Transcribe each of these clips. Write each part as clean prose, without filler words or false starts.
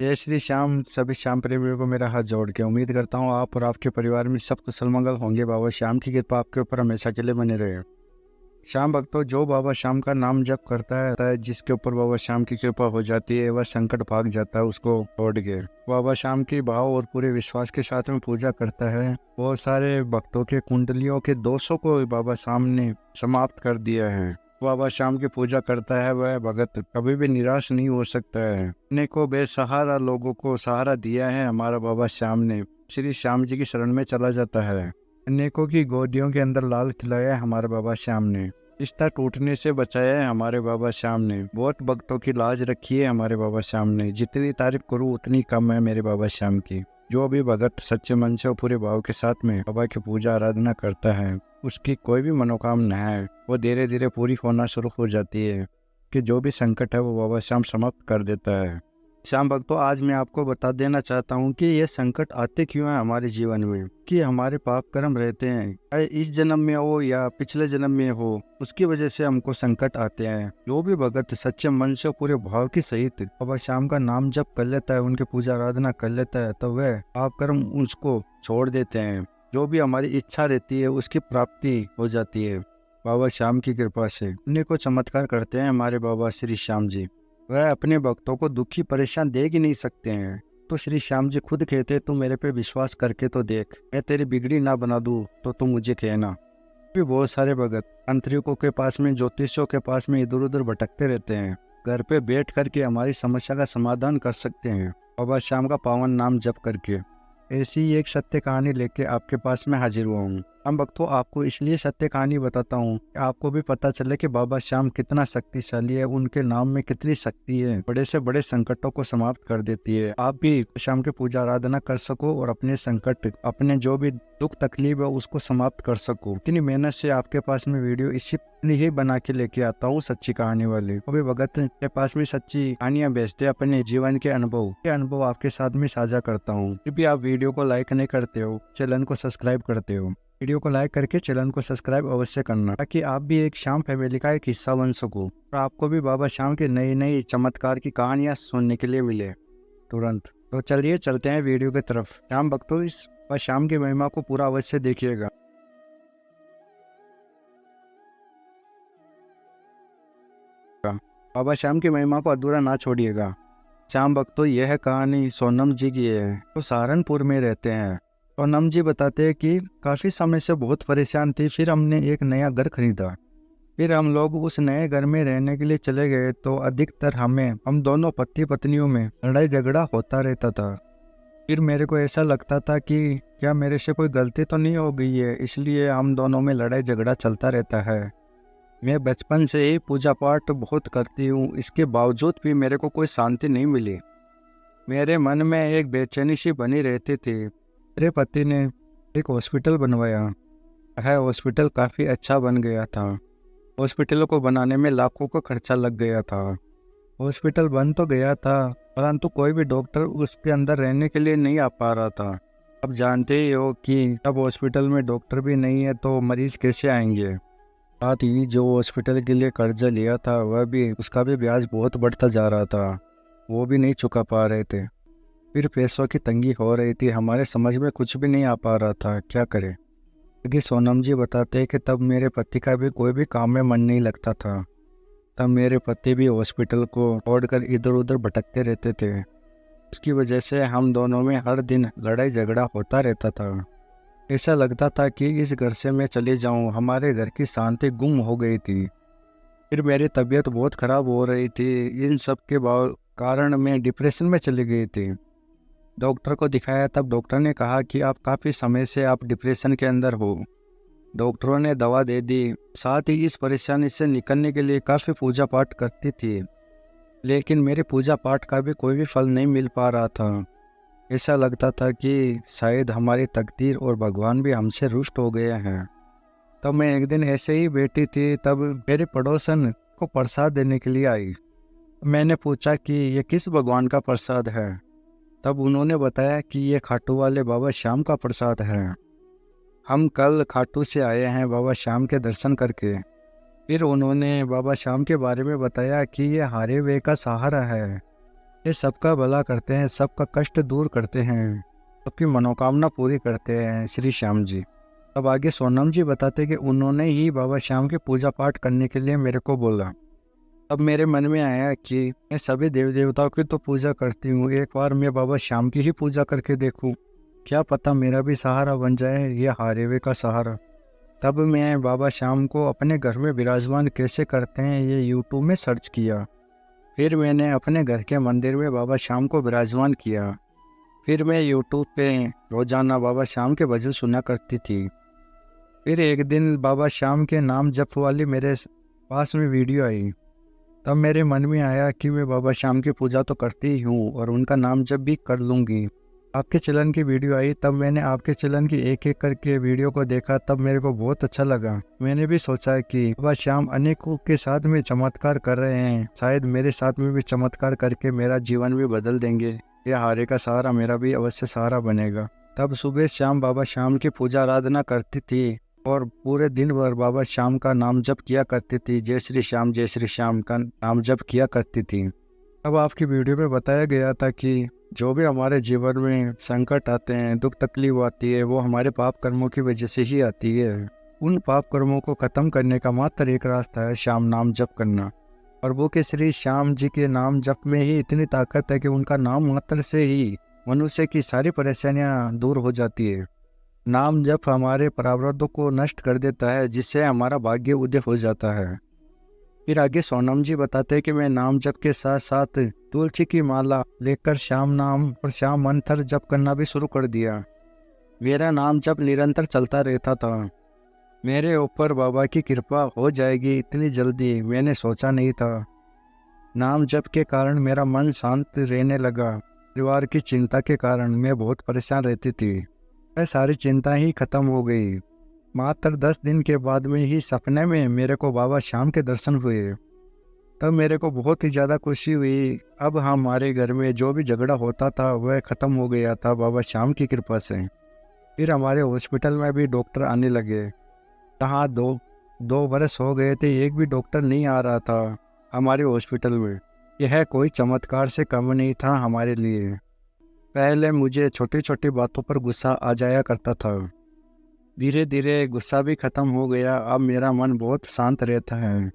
जय श्री श्याम। सभी श्याम प्रेमियों को मेरा हाथ जोड़ के उम्मीद करता हूँ आप और आपके परिवार में सब कुशल मंगल होंगे। बाबा श्याम की कृपा आपके ऊपर हमेशा के लिए बने रहे। श्याम भक्तों, जो बाबा श्याम का नाम जप करता है, जिसके ऊपर बाबा श्याम की कृपा हो जाती है, वह संकट भाग जाता है उसको छोड़ के। बाबा श्याम की भाव और पूरे विश्वास के साथ में पूजा करता है। बहुत सारे भक्तों के कुंडलियों के दोषों को बाबा श्याम ने समाप्त कर दिया है। बाबा श्याम की पूजा करता है वह भगत कभी भी निराश नहीं हो सकता है। अनेकों बेसहारा लोगों को सहारा दिया है हमारा बाबा श्याम ने। श्री श्याम जी की शरण में चला जाता है। अनेकों की गोदियों के अंदर लाल खिलाया है हमारे बाबा श्याम ने। रिश्ता टूटने से बचाया है हमारे बाबा श्याम ने। बहुत भक्तों की लाज रखी है हमारे बाबा श्याम ने। जितनी तारीफ करूँ उतनी कम है मेरे बाबा श्याम की। जो भी भगत सच्चे मन से और पूरे भाव के साथ में बाबा की पूजा आराधना करता है, उसकी कोई भी मनोकामना है वो धीरे धीरे पूरी होना शुरू हो जाती है। कि जो भी संकट है वो बाबा श्याम समाप्त कर देता है। श्याम भक्तों, आज मैं आपको बता देना चाहता हूँ कि ये संकट आते क्यों हैं हमारे जीवन में। कि हमारे पाप कर्म रहते हैं, चाहे इस जन्म में हो या पिछले जन्म में हो, उसकी वजह से हमको संकट आते हैं। जो भी भगत सच्चे मन से पूरे भाव के सहित बाबा श्याम का नाम जप कर लेता है, उनकी पूजा आराधना कर लेता है, तो वह पाप कर्म उसको छोड़ देते हैं। जो भी हमारी इच्छा रहती है उसकी प्राप्ति हो जाती है बाबा श्याम की कृपा से। अनेकों चमत्कार करते हैं हमारे बाबा श्री श्याम जी। वह अपने भक्तों को दुखी परेशान देख ही नहीं सकते हैं। तो श्री श्याम जी खुद कहते, तू मेरे पे विश्वास करके तो देख, मैं तेरी बिगड़ी ना बना दूं तो तू मुझे कहना। भी बहुत सारे भगत तांत्रिकों के पास में, ज्योतिषियों के पास में इधर उधर भटकते रहते हैं। घर पे बैठ करके हमारी समस्या का समाधान कर सकते हैं बाबा श्याम का पावन नाम जप करके। ऐसी ही एक सत्य कहानी लेके आपके पास में हाजिर हुआ हूँ। हम भक्तों, आपको इसलिए सत्य कहानी बताता हूँ कि आपको भी पता चले कि बाबा श्याम कितना शक्तिशाली है, उनके नाम में कितनी शक्ति है, बड़े से बड़े संकटों को समाप्त कर देती है। आप भी श्याम की पूजा आराधना कर सको और अपने संकट, अपने जो भी दुख तकलीफ है उसको समाप्त कर सको। इतनी मेहनत से आपके पास में वीडियो इसी ही बना के लेके आता हूँ, सच्ची कहानी वाली। अभी भगत के पास में सच्ची कहानियां बेचते अपने जीवन के अनुभव आपके साथ में साझा करता हूँ। फिर भी आप वीडियो को लाइक नहीं करते हो, चैनल को सब्सक्राइब करते हो। वीडियो को लाइक करके चैनल को सब्सक्राइब अवश्य करना, ताकि आप भी एक श्याम फैमिली का एक हिस्सा बन सको और आपको भी बाबा श्याम के नई नई चमत्कार की कहानियां सुनने के लिए मिले तुरंत। तो चलिए चलते हैं वीडियो की तरफ। श्याम भक्तों, इस बाबा श्याम की महिमा को पूरा अवश्य देखिएगा। बाबा श्याम की महिमा को अधूरा ना छोड़िएगा। श्याम भक्तों, यह कहानी सोनम जी की है, तो सहारनपुर में रहते हैं। सोनम जी बताते हैं कि काफ़ी समय से बहुत परेशान थी। फिर हमने एक नया घर खरीदा। फिर हम लोग उस नए घर में रहने के लिए चले गए, तो अधिकतर हम दोनों पति पत्नियों में लड़ाई झगड़ा होता रहता था। फिर मेरे को ऐसा लगता था कि क्या मेरे से कोई गलती तो नहीं हो गई है, इसलिए हम दोनों में लड़ाई झगड़ा चलता रहता है। मैं बचपन से ही पूजा पाठ बहुत करती हूँ, इसके बावजूद भी मेरे को कोई शांति नहीं मिली। मेरे मन में एक बेचैनी सी बनी रहती थी। मेरे पति ने एक हॉस्पिटल बनवाया है। हॉस्पिटल काफ़ी अच्छा बन गया था। हॉस्पिटल को बनाने में लाखों का खर्चा लग गया था। हॉस्पिटल बन तो गया था, परंतु कोई भी डॉक्टर उसके अंदर रहने के लिए नहीं आ पा रहा था। अब जानते ही हो कि अब हॉस्पिटल में डॉक्टर भी नहीं है तो मरीज कैसे आएंगे। साथ ही जो हॉस्पिटल के लिए कर्जा लिया था वह भी, उसका भी ब्याज बहुत बढ़ता जा रहा था, वो भी नहीं चुका पा रहे थे। फिर पैसों की तंगी हो रही थी। हमारे समझ में कुछ भी नहीं आ पा रहा था क्या करें। क्योंकि सोनम जी बताते हैं कि तब मेरे पति का भी कोई भी काम में मन नहीं लगता था। तब मेरे पति भी हॉस्पिटल को छोड़कर इधर उधर भटकते रहते थे। उसकी वजह से हम दोनों में हर दिन लड़ाई झगड़ा होता रहता था। ऐसा लगता था कि इस घर से मैं चले जाऊं। हमारे घर की शांति गुम हो गई थी। फिर मेरी तबीयत बहुत ख़राब हो रही थी। इन सब के कारण मैं डिप्रेशन में चली गई थी। डॉक्टर को दिखाया, तब डॉक्टर ने कहा कि आप काफ़ी समय से आप डिप्रेशन के अंदर हो। डॉक्टरों ने दवा दे दी। साथ ही इस परेशानी से निकलने के लिए काफ़ी पूजा पाठ करती थी, लेकिन मेरे पूजा पाठ का भी कोई भी फल नहीं मिल पा रहा था। ऐसा लगता था कि शायद हमारी तकदीर और भगवान भी हमसे रुष्ट हो गए हैं। तब मैं एक दिन ऐसे ही बैठी थी, तब मेरे पड़ोसन को प्रसाद देने के लिए आई। मैंने पूछा कि ये किस भगवान का प्रसाद है। तब उन्होंने बताया कि ये खाटू वाले बाबा श्याम का प्रसाद है। हम कल खाटू से आए हैं बाबा श्याम के दर्शन करके। फिर उन्होंने बाबा श्याम के बारे में बताया कि ये हारे हुए का सहारा है। ये सबका भला करते हैं, सबका कष्ट दूर करते हैं, सबकी मनोकामना पूरी करते हैं श्री श्याम जी। अब आगे सोनम जी बताते कि उन्होंने ही बाबा श्याम की पूजा पाठ करने के लिए मेरे को बोला। अब मेरे मन में आया कि मैं सभी देवी देवताओं की तो पूजा करती हूँ, एक बार मैं बाबा श्याम की ही पूजा करके देखूँ, क्या पता मेरा भी सहारा बन जाए ये हारे हुए का सहारा। तब मैं बाबा श्याम को अपने घर में विराजमान कैसे करते हैं ये यूट्यूब में सर्च किया। फिर मैंने अपने घर के मंदिर में बाबा श्याम को विराजमान किया। फिर मैं यूट्यूब पे रोजाना बाबा श्याम के भजन सुना करती थी। फिर एक दिन बाबा श्याम के नाम जप वाली मेरे पास में वीडियो आई। तब मेरे मन में आया कि मैं बाबा श्याम की पूजा तो करती ही हूँ और उनका नाम जप भी कर लूँगी। आपके चलन की वीडियो आई, तब मैंने आपके चलन की एक एक करके वीडियो को देखा। तब मेरे को बहुत अच्छा लगा। मैंने भी सोचा कि बाबा श्याम अनेकों के साथ में चमत्कार कर रहे हैं, शायद मेरे साथ में भी चमत्कार करके मेरा जीवन भी बदल देंगे। यह हारे का सहारा मेरा भी अवश्य सहारा बनेगा। तब सुबह शाम बाबा श्याम की पूजा आराधना करती थी और पूरे दिन भर बाबा श्याम का नाम जप किया करती थी। जय श्री श्याम का नाम जप किया करती थी। अब आपकी वीडियो में बताया गया था कि जो भी हमारे जीवन में संकट आते हैं, दुख तकलीफ आती है, वो हमारे पाप कर्मों की वजह से ही आती है। उन पाप कर्मों को खत्म करने का मात्र एक रास्ता है श्याम नाम जप करना। और वो कि श्री श्याम जी के नाम जप में ही इतनी ताकत है कि उनका नाम मात्र से ही मनुष्य की सारी परेशानियां दूर हो जाती है। नाम जप हमारे प्रारब्धों को नष्ट कर देता है, जिससे हमारा भाग्य उदय हो जाता है। फिर आगे सोनम जी बताते हैं कि मैं नाम जप के साथ साथ तुलसी की माला लेकर श्याम नाम और श्याम मंत्र जप करना भी शुरू कर दिया। मेरा नाम जप निरंतर चलता रहता था। मेरे ऊपर बाबा की कृपा हो जाएगी इतनी जल्दी मैंने सोचा नहीं था। नाम जप के कारण मेरा मन शांत रहने लगा। परिवार की चिंता के कारण मैं बहुत परेशान रहती थी, वह सारी चिंता ही खत्म हो गई। मात्र 10 दिन के बाद में ही सपने में मेरे को बाबा श्याम के दर्शन हुए। तब मेरे को बहुत ही ज़्यादा खुशी हुई। अब हमारे घर में जो भी झगड़ा होता था वह ख़त्म हो गया था बाबा श्याम की कृपा से। फिर हमारे हॉस्पिटल में भी डॉक्टर आने लगे। जहाँ दो बरस हो गए थे, एक भी डॉक्टर नहीं आ रहा था हमारे हॉस्पिटल में। यह कोई चमत्कार से कम नहीं था हमारे लिए। पहले मुझे छोटी छोटी बातों पर गुस्सा आ जाया करता था, धीरे धीरे गुस्सा भी खत्म हो गया। अब मेरा मन बहुत शांत रहता है।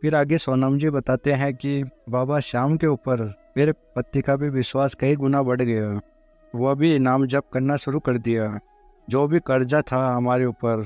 फिर आगे सोनम जी बताते हैं कि बाबा श्याम के ऊपर मेरे पति का भी विश्वास कई गुना बढ़ गया। वह भी नाम जप करना शुरू कर दिया। जो भी कर्जा था हमारे ऊपर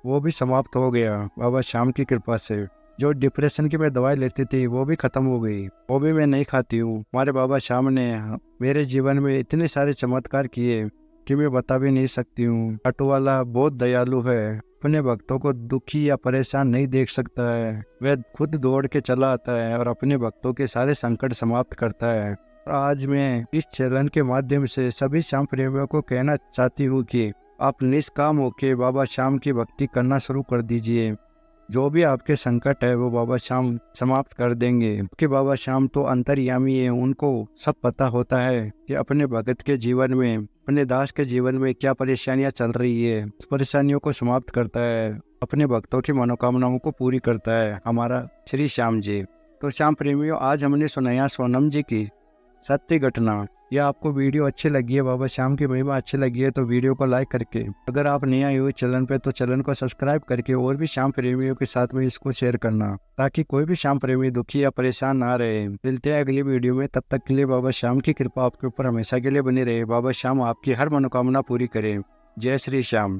वो भी समाप्त हो गया बाबा श्याम की कृपा से। जो डिप्रेशन की मैं दवाई लेती थी वो भी ख़त्म हो गई, वो भी मैं नहीं खाती हूँ। हमारे बाबा श्याम ने मेरे जीवन में इतने सारे चमत्कार किए कि मैं बता भी नहीं सकती हूँ। ऑटो वाला बहुत दयालु है, अपने भक्तों को दुखी या परेशान नहीं देख सकता है। वह खुद दौड़ के चला आता है और अपने भक्तों के सारे संकट समाप्त करता है। आज मैं इस चैनल के माध्यम से सभी श्याम प्रेमियों को कहना चाहती हूँ कि आप निष्काम होकर बाबा श्याम की भक्ति करना शुरू कर दीजिए। जो भी आपके संकट है वो बाबा श्याम समाप्त कर देंगे, क्योंकि बाबा श्याम तो अंतर्यामी है। उनको सब पता होता है कि अपने भगत के जीवन में, अपने दास के जीवन में क्या परेशानियां चल रही है। उस परेशानियों को समाप्त करता है, अपने भक्तों की मनोकामनाओं को पूरी करता है हमारा श्री श्याम जी। तो श्याम प्रेमियों, आज हमने सुनाया सोनम जी की सत्य घटना। या आपको वीडियो अच्छी लगी है, बाबा श्याम की महिमा अच्छी लगी है, तो वीडियो को लाइक करके, अगर आप नए आए हुए चैनल पे तो चैनल को सब्सक्राइब करके और भी श्याम प्रेमियों के साथ में इसको शेयर करना, ताकि कोई भी श्याम प्रेमी दुखी या परेशान ना रहे। मिलते हैं अगली वीडियो में, तब तक के लिए बाबा श्याम की कृपा आपके ऊपर हमेशा के लिए बनी रहे। बाबा श्याम आपकी हर मनोकामना पूरी करे। जय श्री श्याम।